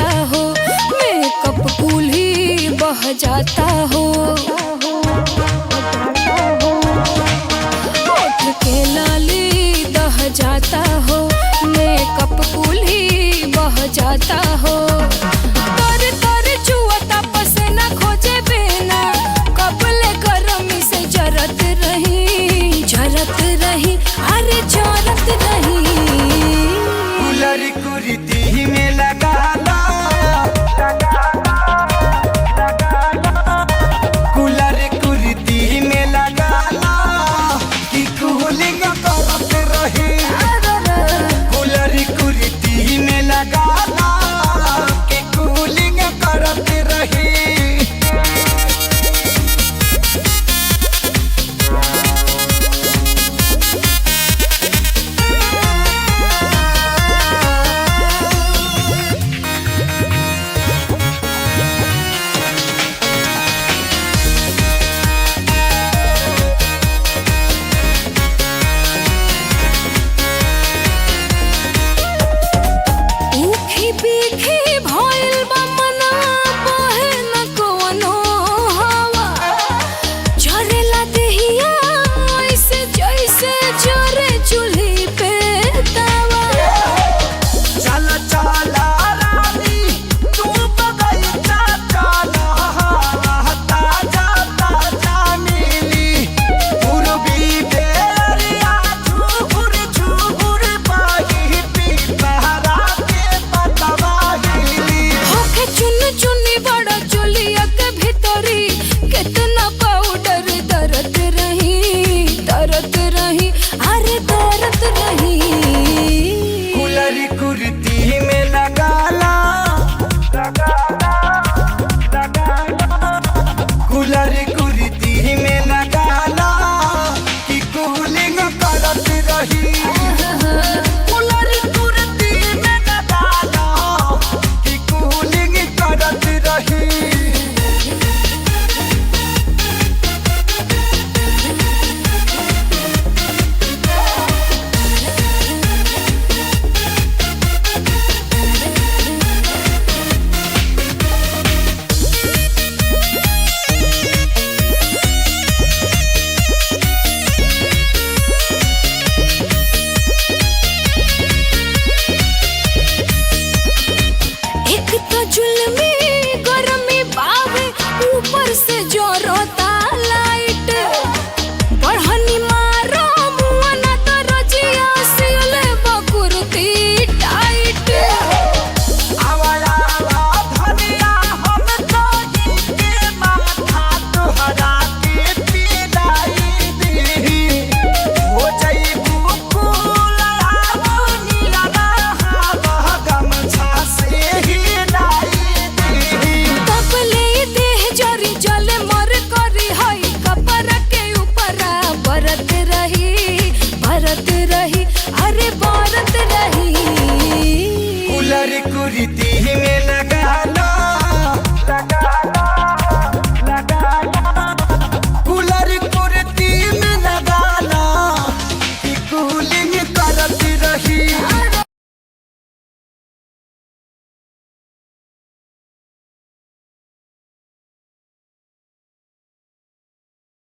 जाता हो, मेकअप कूल ही बह जाता हो। होठ के लाली दह जाता हो, मेकअप कूल ही बह जाता हो। तर तर चुअता पसीना खोजे बिना, कबले गरमी से जरत रही अरे जरत रही। कूलर कुर्ती में लगा ला, कूलर कुर्ती में लगा ला कि कूलिंग करत रही। कूलर कुर्ती में लगा ला कि कूलिंग करत रही। ऊखी पीखी